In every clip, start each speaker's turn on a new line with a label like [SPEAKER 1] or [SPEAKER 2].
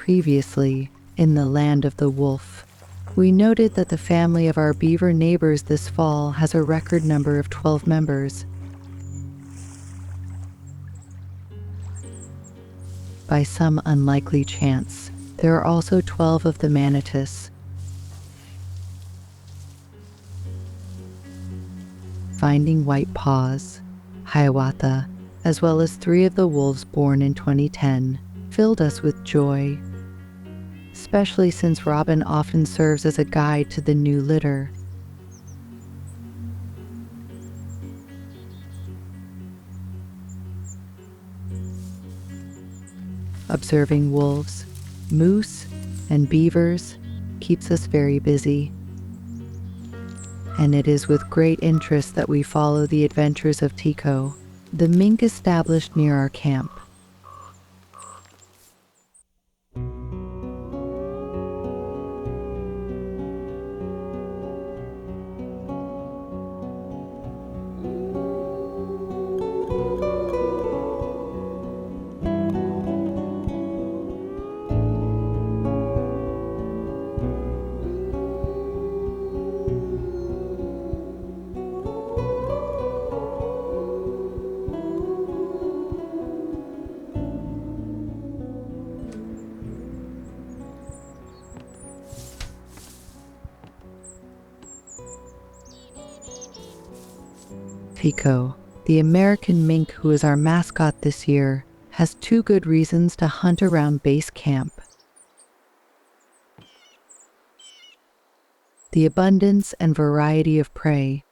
[SPEAKER 1] Previously, in the land of the wolf, we noted that the family of our beaver neighbors this fall has a record number of 12 members. By some unlikely chance, there are also 12 of the Manatus. Finding White-Paws, Hiawatha, as well as 3 of the wolves born in 2010, filled us with joy, especially since Robin often serves as a guide to the new litter. Observing wolves, moose, and beavers keeps us very busy, and it is with great interest that we follow the adventures of Tico, the mink established near our camp. Tico, the American mink who is our mascot this year, has 2 good reasons to hunt around base camp: the abundance and variety of prey,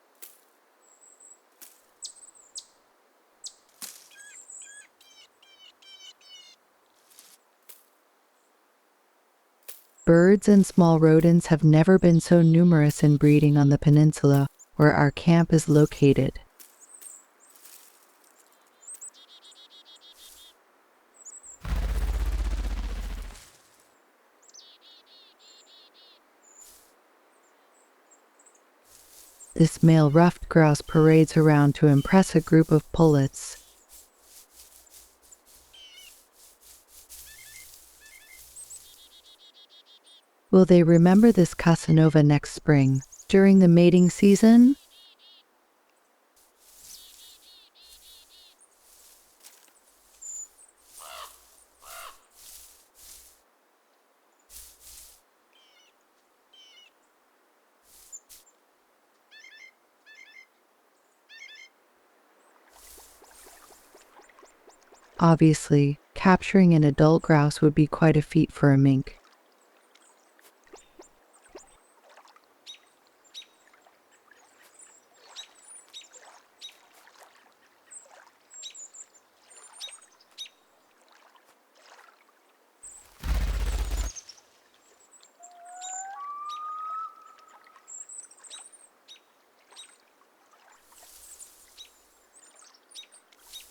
[SPEAKER 1] birds and small rodents have never been so numerous in breeding on the peninsula where our camp is located. This male ruffed grouse parades around to impress a group of pullets. Will they remember this Casanova next spring, during the mating season? Obviously, capturing an adult grouse would be quite a feat for a mink.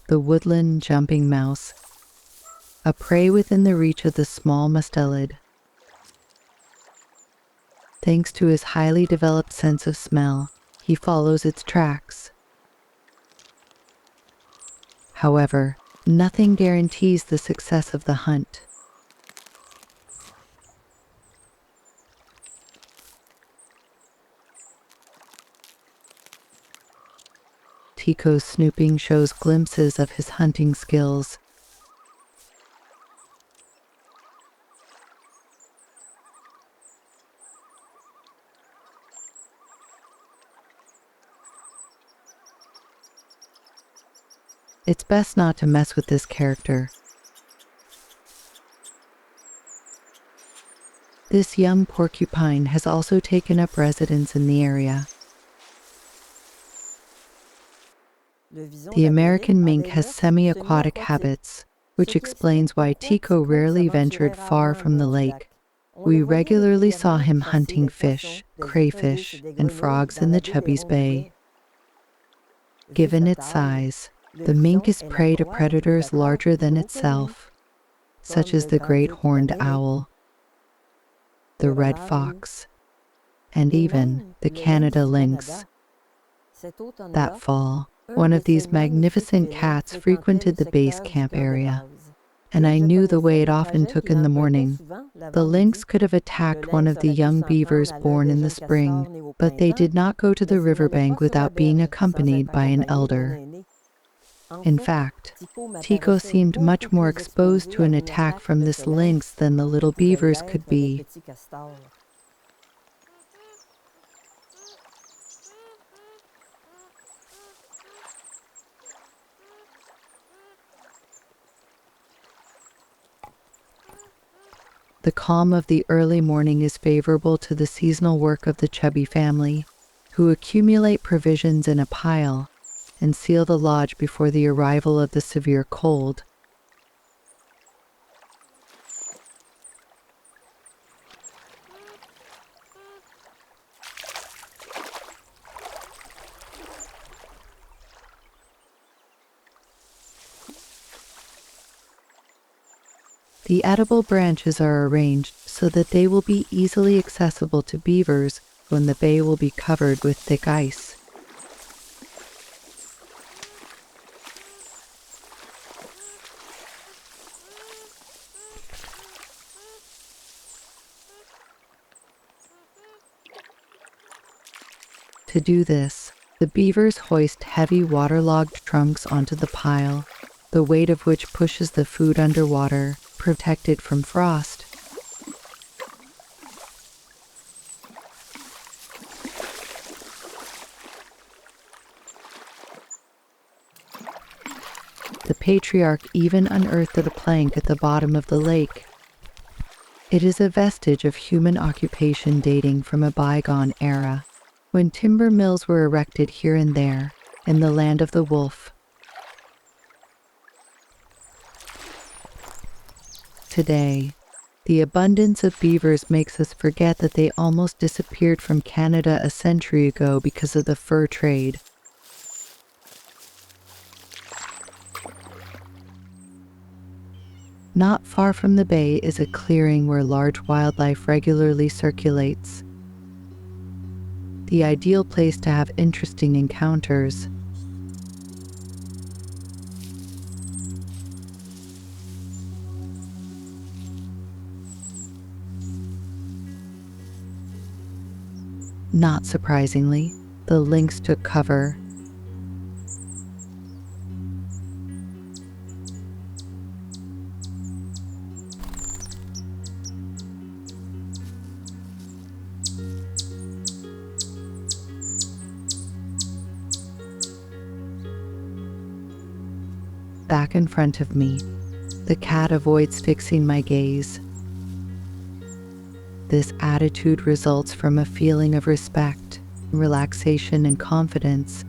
[SPEAKER 1] The woodland jumping mouse, a prey within the reach of the small mustelid. Thanks to his highly developed sense of smell, he follows its tracks. However, nothing guarantees the success of the hunt. Tico's snooping shows glimpses of his hunting skills. It's best not to mess with this character. This young porcupine has also taken up residence in the area. The American mink has semi-aquatic habits, which explains why Tico rarely ventured far from the lake. We regularly saw him hunting fish, crayfish, and frogs in the Chubby's Bay. Given its size, the mink is prey to predators larger than itself, such as the great horned owl, the red fox, and even the Canada lynx. That fall, one of these magnificent cats frequented the base camp area, and I knew the way it often took in the morning. The lynx could have attacked one of the young beavers born in the spring, but they did not go to the riverbank without being accompanied by an elder. In fact, Tico seemed much more exposed to an attack from this lynx than the little beavers could be. The calm of the early morning is favorable to the seasonal work of the chubby family, who accumulate provisions in a pile and seal the lodge before the arrival of the severe cold. The edible branches are arranged so that they will be easily accessible to beavers when the bay will be covered with thick ice. To do this, the beavers hoist heavy waterlogged trunks onto the pile, the weight of which pushes the food underwater, protected from frost. The patriarch even unearthed a plank at the bottom of the lake. It is a vestige of human occupation dating from a bygone era, when timber mills were erected here and there in the land of the wolf. Today, the abundance of beavers makes us forget that they almost disappeared from Canada a century ago because of the fur trade. Not far from the bay is a clearing where large wildlife regularly circulates. The ideal place to have interesting encounters. Not surprisingly, the lynx took cover. Back in front of me, the cat avoids fixing my gaze. This attitude results from a feeling of respect, relaxation, and confidence.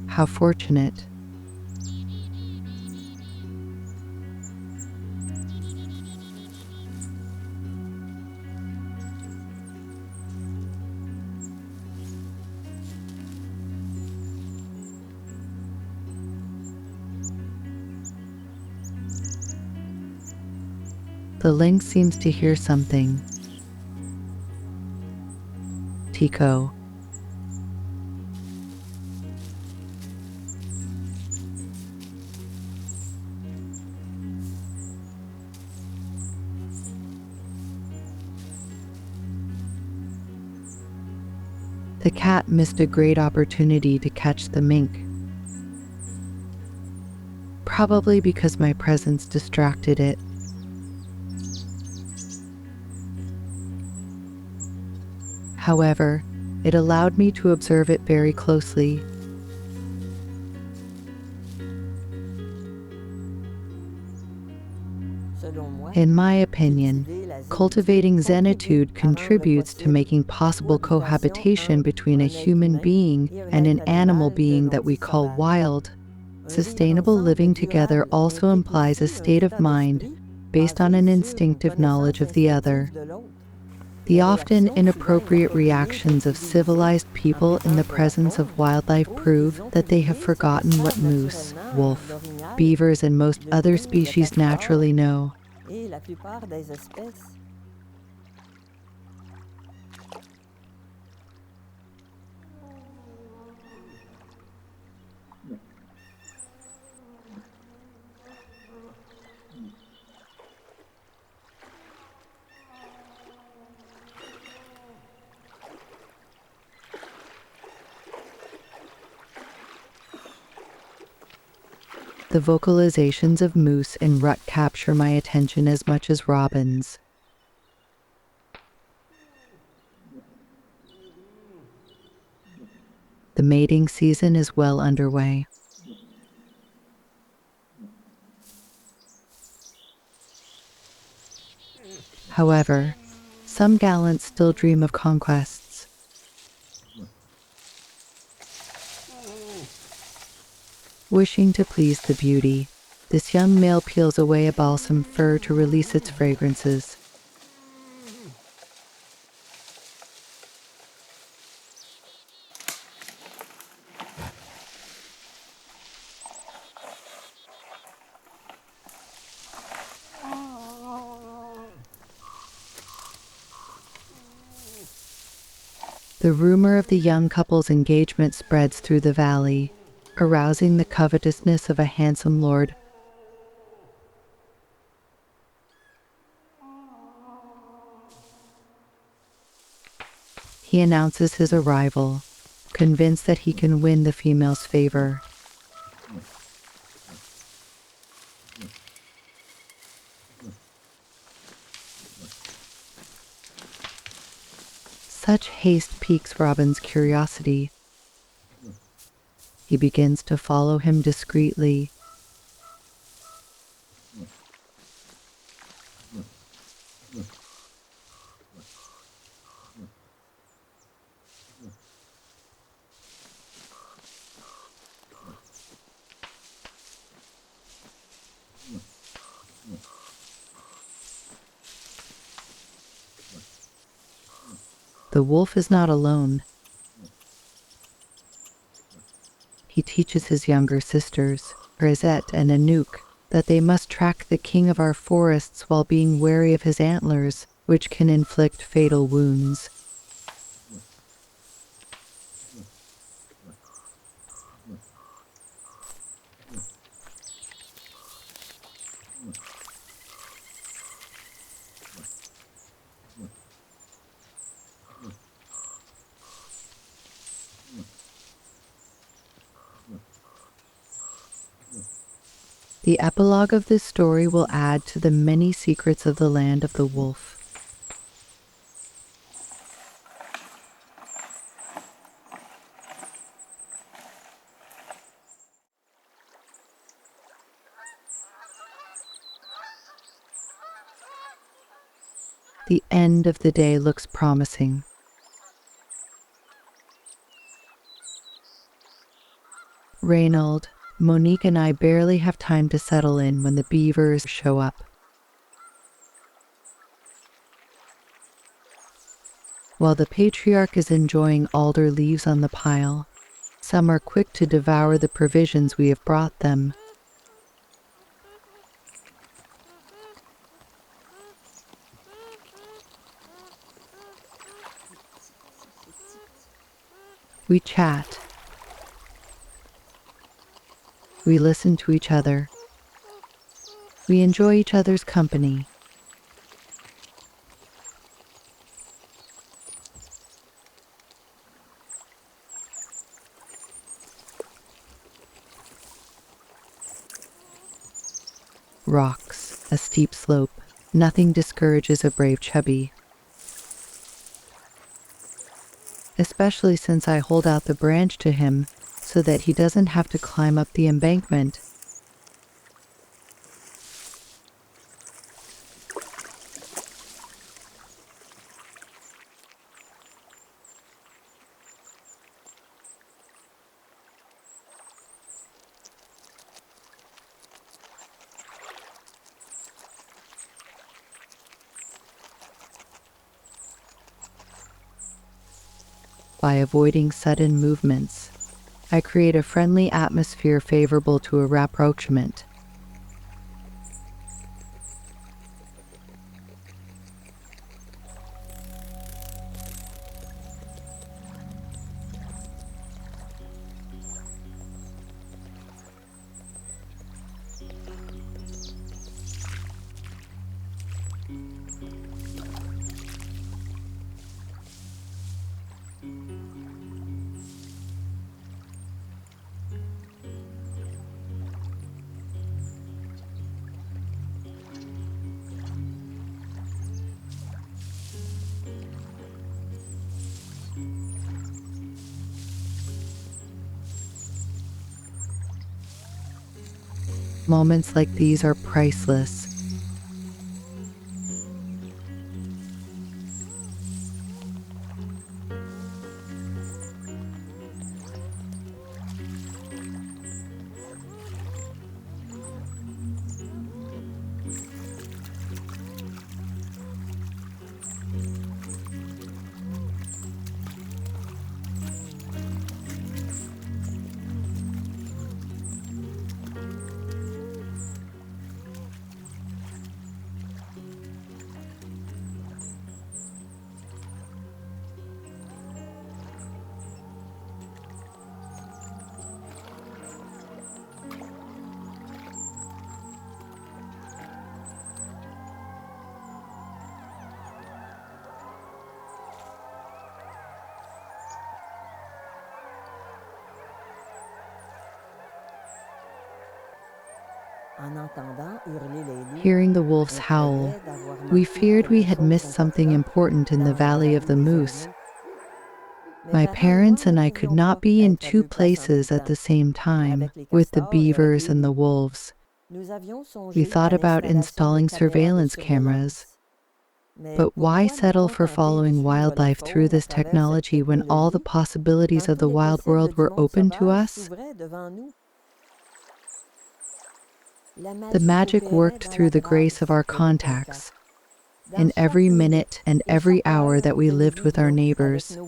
[SPEAKER 1] How fortunate. The lynx seems to hear something. Tico. The cat missed a great opportunity to catch the mink, probably because my presence distracted it. However, it allowed me to observe it very closely. In my opinion, cultivating zenitude contributes to making possible cohabitation between a human being and an animal being that we call wild. Sustainable living together also implies a state of mind based on an instinctive knowledge of the other. The often inappropriate reactions of civilized people in the presence of wildlife prove that they have forgotten what moose, wolf, beavers, and most other species naturally know. The vocalizations of moose and rut capture my attention as much as robins. The mating season is well underway. However, some gallants still dream of conquests. Wishing to please the beauty, this young male peels away a balsam fir to release its fragrances. The rumor of the young couple's engagement spreads through the valley, arousing the covetousness of a handsome lord. He announces his arrival, convinced that he can win the female's favor. Such haste piques Robin's curiosity. He begins to follow him discreetly. The wolf is not alone. He teaches his younger sisters, Grisette and Anouk, that they must track the king of our forests while being wary of his antlers, which can inflict fatal wounds. The epilogue of this story will add to the many secrets of the land of the wolf. The end of the day looks promising. Reynald, Monique and I barely have time to settle in when the beavers show up. While the patriarch is enjoying alder leaves on the pile, some are quick to devour the provisions we have brought them. We chat. We listen to each other. We enjoy each other's company. Rocks, a steep slope. Nothing discourages a brave chubby. Especially since I hold out the branch to him so that he doesn't have to climb up the embankment. By avoiding sudden movements, I create a friendly atmosphere favorable to a rapprochement. Moments like these are priceless. Hearing the wolves howl, we feared we had missed something important in the Valley of the Moose. My parents and I could not be in two places at the same time, with the beavers and the wolves. We thought about installing surveillance cameras. But why settle for following wildlife through this technology when all the possibilities of the wild world were open to us? The magic worked through the grace of our contacts, in every minute and every hour that we lived with our neighbours.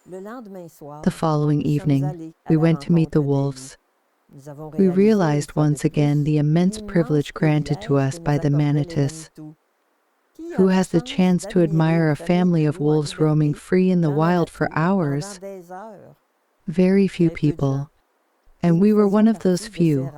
[SPEAKER 1] The following evening, we went to meet the wolves. We realized once again the immense privilege granted to us by the Manatus. Who has the chance to admire a family of wolves roaming free in the wild for hours? Very few people, and we were one of those few.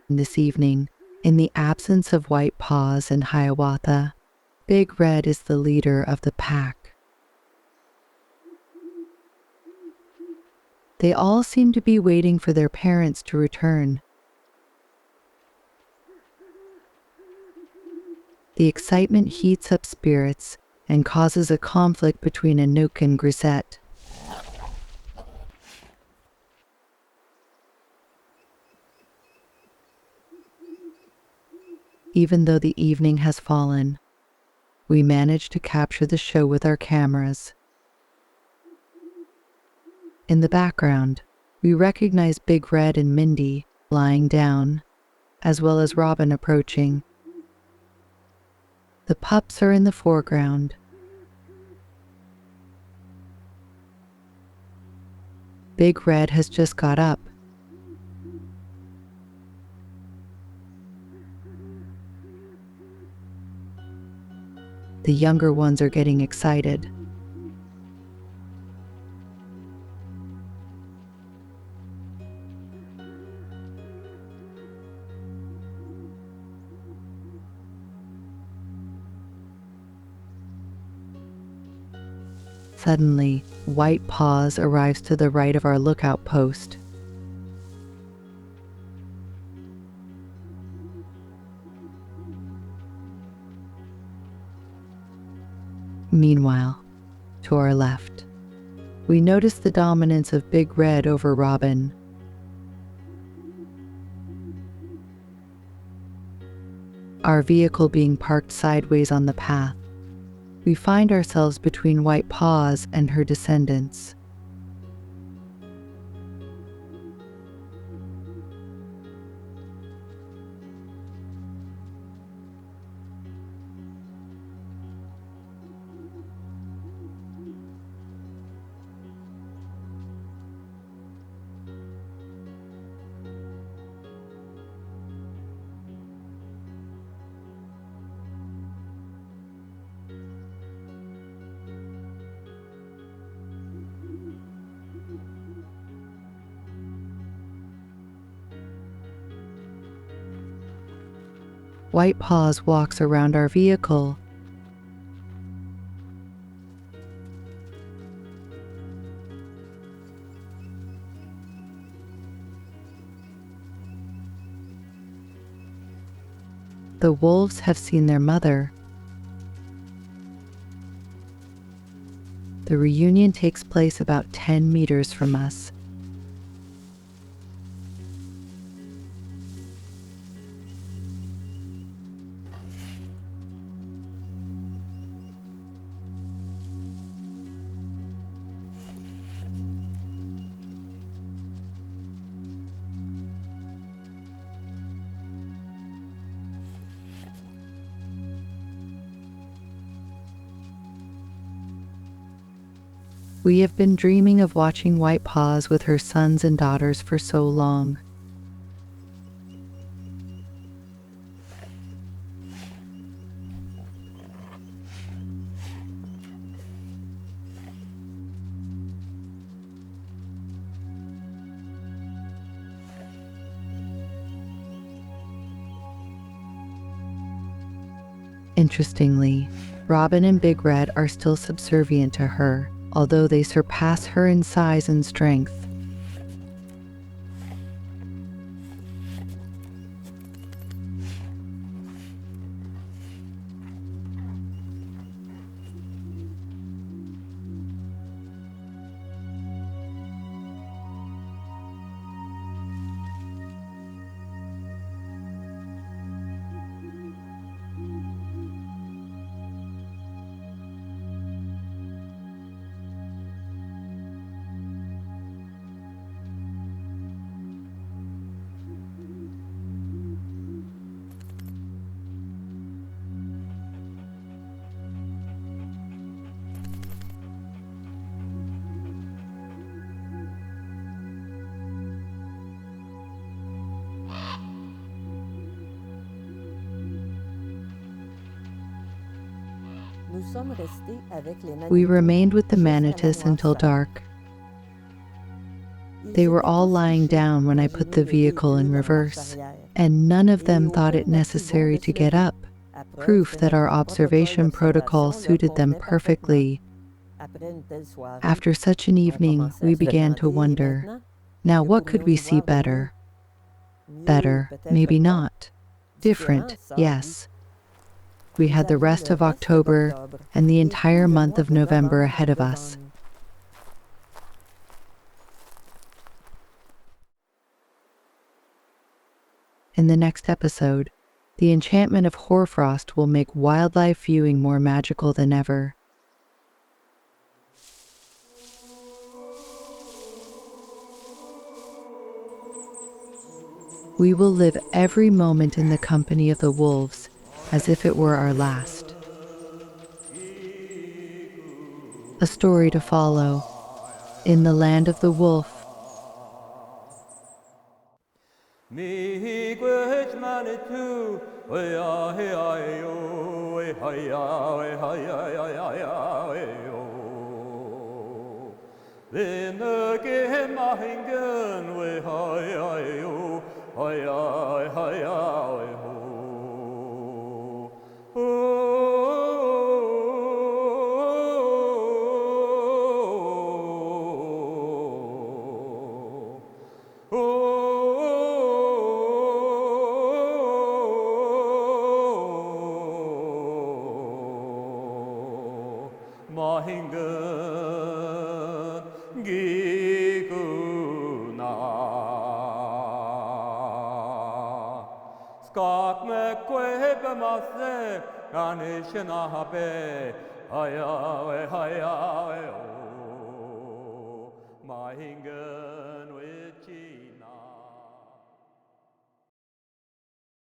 [SPEAKER 1] This evening, in the absence of White-Paws and Hiawatha, Big Red is the leader of the pack. They all seem to be waiting for their parents to return. The excitement heats up spirits and causes a conflict between Anouk and Grisette. Even though the evening has fallen, we manage to capture the show with our cameras. In the background, we recognize Big Red and Mindy lying down, as well as Robin approaching. The pups are in the foreground. Big Red has just got up. The younger ones are getting excited. Suddenly, White-Paws arrives to the right of our lookout post. Meanwhile, to our left, we notice the dominance of Big Red over Robin. Our vehicle being parked sideways on the path, we find ourselves between White-Paws and her descendants. White-Paws walks around our vehicle. The wolves have seen their mother. The reunion takes place about 10 meters from us. We have been dreaming of watching White-Paws with her sons and daughters for so long. Interestingly, Robin and Big Red are still subservient to her, although they surpass her in size and strength. We remained with the manatis until dark. They were all lying down when I put the vehicle in reverse, and none of them thought it necessary to get up, proof that our observation protocol suited them perfectly. After such an evening, we began to wonder, now what could we see better? Better, maybe not. Different, yes. We had the rest of October and the entire month of November ahead of us. In the next episode, the enchantment of hoarfrost will make wildlife viewing more magical than ever. We will live every moment in the company of the wolves as if it were our last. A story to follow in the land of the wolf.
[SPEAKER 2] Mahinga